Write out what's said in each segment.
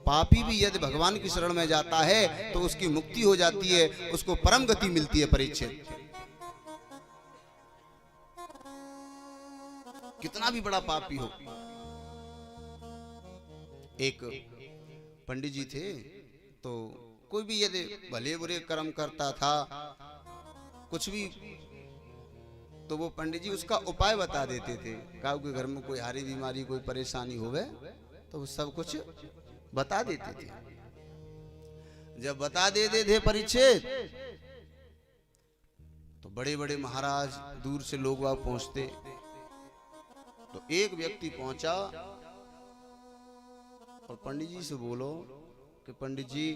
पापी भी यदि भगवान की शरण में जाता है तो उसकी मुक्ति हो जाती है, उसको परम गति मिलती है। परीक्षित, कितना भी बड़ा पापी हो। एक पंडित जी थे, तो कोई भी यदि भले बुरे कर्म करता था कुछ भी, तो वो पंडित जी उसका उपाय बता देते थे। कहा कि घर में कोई हारी बीमारी कोई परेशानी होवे तो वो सब कुछ बता देते थे। जब बता देते थे परीक्षित, तो बड़े बड़े महाराज दूर से लोग वहां पहुंचते। तो एक व्यक्ति पहुंचा और पंडित जी से बोलो कि पंडित जी,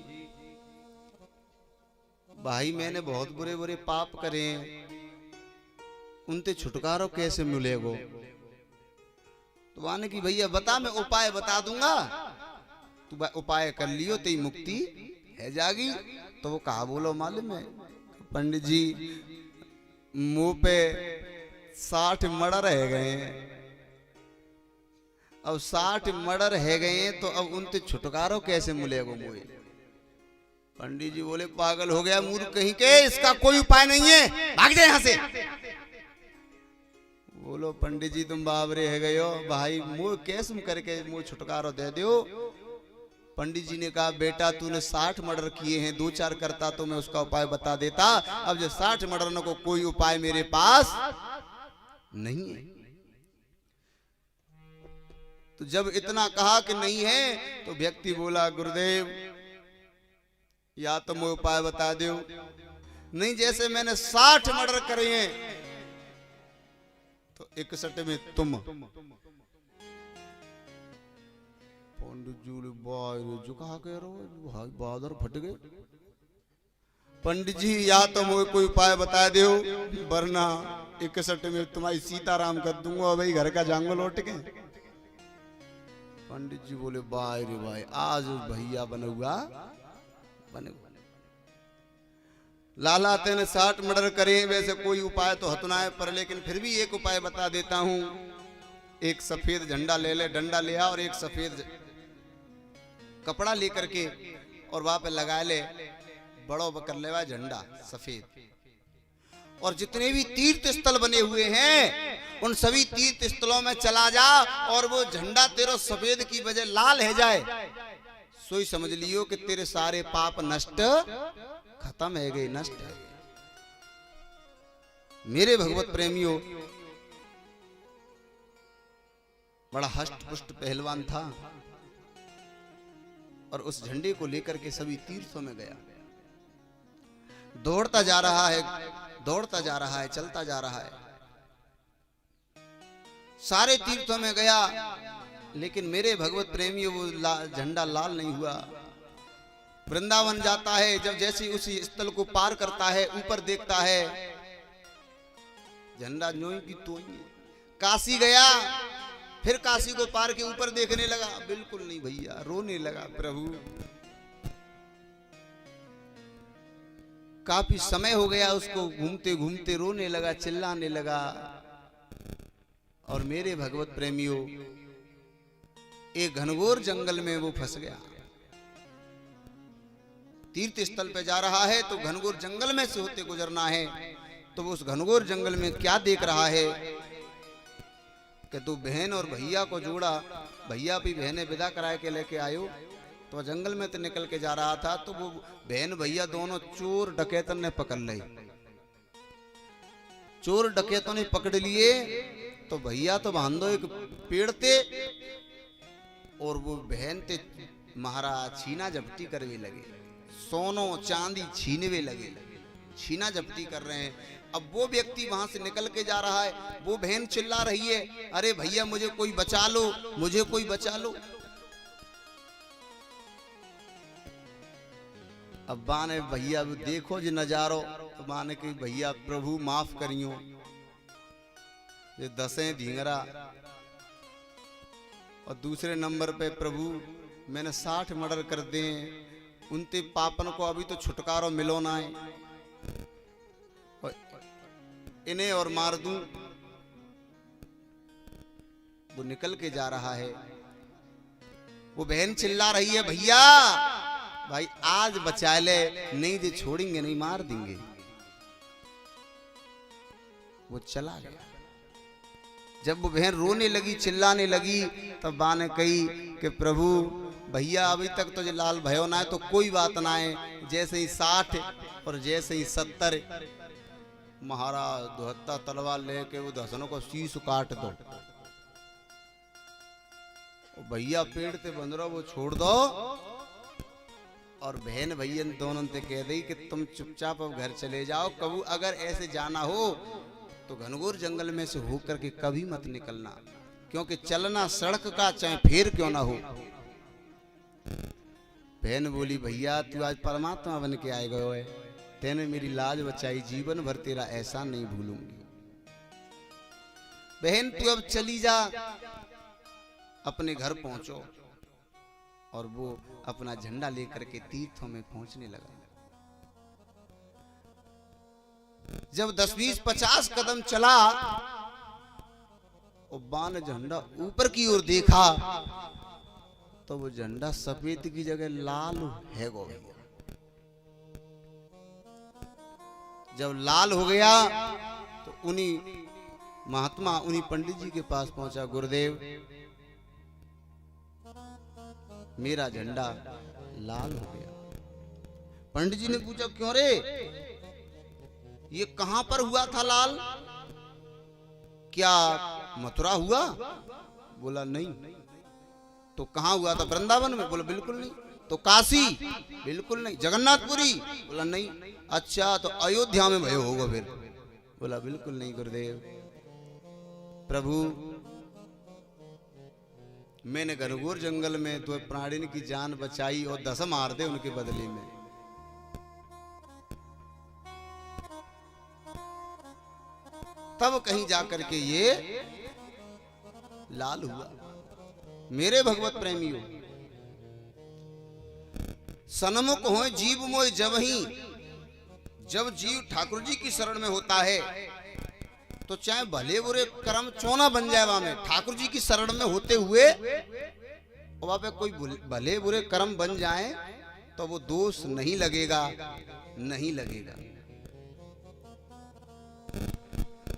भाई मैंने बहुत बुरे बुरे पाप करे, उनसे छुटकारा कैसे मिलेगो? तो माने कि भैया बता, मैं उपाय बता दूंगा, तू उपाय कर लियो तेरी मुक्ति है जागी। तो वो कहा बोलो मालूम है पंडित जी, मुंह पे 60 मर्डर रह गए हैं, अब 60 मर्डर है गए हैं तो अब उनसे छुटकारा कैसे मिलेगो मुझे? पंडित जी बोले पागल हो गया मूर्ख कहीं के, इसका कोई उपाय नहीं है, भाग जाए यहां से। बोलो पंडित जी तुम बाबरे है गए हो, भाई मुंह कैसे करके मुंह छुटकारा दे दो। पंडित जी ने कहा बेटा तूने 60 मर्डर किए हैं, 2-4 करता तो मैं उसका उपाय बता देता, अब जो 60 मर्डरों को कोई उपाय मेरे पास नहीं है। तो जब इतना कहा कि नहीं है तो व्यक्ति बोला गुरुदेव या तो मैं उपाय बता दो, नहीं जैसे मैंने 60 मर्डर करे हैं तो 61 में तुम। पंडित जी जो कहा कह रहे हो भाई, बहादुर फट गए। पंडित जी या तो मुझे कोई उपाय बता दो, वरना 61 में तुम्हारी सीताराम कर दूंगा भाई, घर का जाऊंगा लौट के। पंडित जी बोले भाई रे भाई, आज भैया बनुआ बने। लाला तेने 60 मर्डर करे, वैसे कोई उपाय तो हतना है पर लेकिन फिर भी एक उपाय बता देता हूं। एक सफेद झंडा ले ले, डंडा ले आ और एक सफेद कपड़ा लेकर के और वहां पे लगा ले, बड़ो बकर लेवा झंडा सफेद, और जितने भी तीर्थ स्थल बने हुए हैं उन सभी तीर्थ स्थलों में चला जा और वो झंडा तेरा सफेद की वजह लाल है जाए, सोई समझ लियो कि तेरे सारे पाप नष्ट खत्म है गए, नष्ट है। मेरे भगवत प्रेमियों, बड़ा हष्ट पुष्ट पहलवान था और उस झंडे को लेकर के सभी तीर्थों में गया, दौड़ता जा रहा है, दौड़ता जा रहा है, चलता जा रहा है, सारे तीर्थों में गया, लेकिन मेरे भगवत प्रेमियों वो झंडा लाल नहीं हुआ। वृंदावन जाता है, जब जैसे उसी स्थल को पार करता है ऊपर देखता है झंडा न्योई की तोई। काशी गया, फिर काशी को पार के ऊपर देखने लगा, बिल्कुल नहीं भैया, रोने लगा प्रभु काफी समय हो गया उसको, घूमते घूमते रोने लगा, चिल्लाने लगा। और मेरे भगवत प्रेमियों, एक घनघोर जंगल में वो फंस गया। तीर्थ स्थल पे जा रहा है तो घनघोर जंगल में से होते गुजरना है, तो वो उस घनघोर जंगल में क्या देख रहा है कि तू बहन और भैया को जोड़ा, भैया भी बहने विदा कराए के लेके आयो। तो जंगल में तो निकल के जा रहा था, तो वो बहन भैया दोनों चोर डकैतन ने पकड़ ली। चोर डकैतों ने पकड़ लिए, तो भैया तो बांधो एक पेड़ थे और वो बहन ते महाराज छीना झपटी करने लगे, सोनो चांदी छीनवे लगे, छीना झपटी कर रहे हैं। अब वो व्यक्ति वहां से निकल के जा रहा है, वो बहन चिल्ला रही है, अरे भैया मुझे कोई बचा लो, मुझे कोई बचा लो। अब बाने भैया देखो जी नजारो, तो माने कि भैया प्रभु माफ करियो, ये 10 ढींगरा, और दूसरे नंबर पे प्रभु मैंने 60 मर्डर कर दे, उनते पापन को अभी तो छुटकारा मिलो ना है, और इन्हें और मार दूं। वो निकल के जा रहा है, वो बहन चिल्ला रही है, भैया भाई आज बचा ले, नहीं दे छोड़ेंगे नहीं, मार देंगे। वो चला गया। जब वो बहन रोने लगी, चिल्लाने लगी, तब बा ने कही कि प्रभु भैया अभी तक तो जो लाल भयो ना है तो कोई बात ना है, जैसे ही 60 और जैसे ही 70 महाराज दुहत्ता तलवार लेके वो दसनों को शीश काट दो। भैया पेड़ ते बंद रहो, वो छोड़ दो। और बहन भैया दोनों से कह दी कि तुम चुपचाप अब घर चले जाओ, कबू अगर ऐसे जाना हो तो घनघोर जंगल में से होकर के कभी मत निकलना, क्योंकि चलना सड़क का चाहे फिर क्यों ना हो। बहन बोली, भैया तू आज परमात्मा बन के आए गए, तेने मेरी लाज बचाई, जीवन भर तेरा एहसान नहीं भूलूंगी। बहन तू अब चली जा, अपने घर पहुंचो। और वो अपना झंडा लेकर के तीर्थों में पहुंचने लगा। जब 10, 20, 50 कदम चला और बाण झंडा ऊपर की ओर देखा तो वो झंडा सफेद की जगह लाल है गो गया। जब लाल हो गया तो उन्हीं महात्मा, उन्हीं पंडित जी के पास पहुंचा, गुरुदेव मेरा झंडा लाल हो गया। पंडित जी ने पूछा, क्यों रे, ये कहां पर हुआ था लाल? क्या मथुरा हुआ? बोला नहीं। तो कहां हुआ था? वृंदावन में? बोला बिल्कुल नहीं। तो काशी? बिल्कुल नहीं। जगन्नाथपुरी? बोला नहीं। अच्छा तो अयोध्या में भयो होगा फिर? बोला बिल्कुल नहीं गुरुदेव। प्रभु मैंने घनघोर जंगल में तो प्राणी की जान बचाई और 10 मार दे उनके बदले में। तब कहीं जाकर के ये लाल हुआ। मेरे भगवत प्रेमियों, सन्मुख हो जीव मोय जबहि, जब जीव ठाकुर जी की शरण में होता है तो चाहे भले बुरे कर्म चोना बन जाए, वहां में ठाकुर जी की शरण में होते हुए वहां पे कोई भले बुरे कर्म बन जाए तो वो दोष नहीं लगेगा, नहीं लगेगा।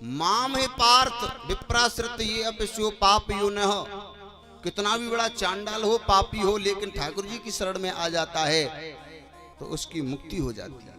माम है पार्थ विप्राश्रित ये अपस्यो पाप यो न हो। कितना भी बड़ा चांडाल हो, पापी हो, लेकिन ठाकुर जी की शरण में आ जाता है तो उसकी मुक्ति हो जाती है।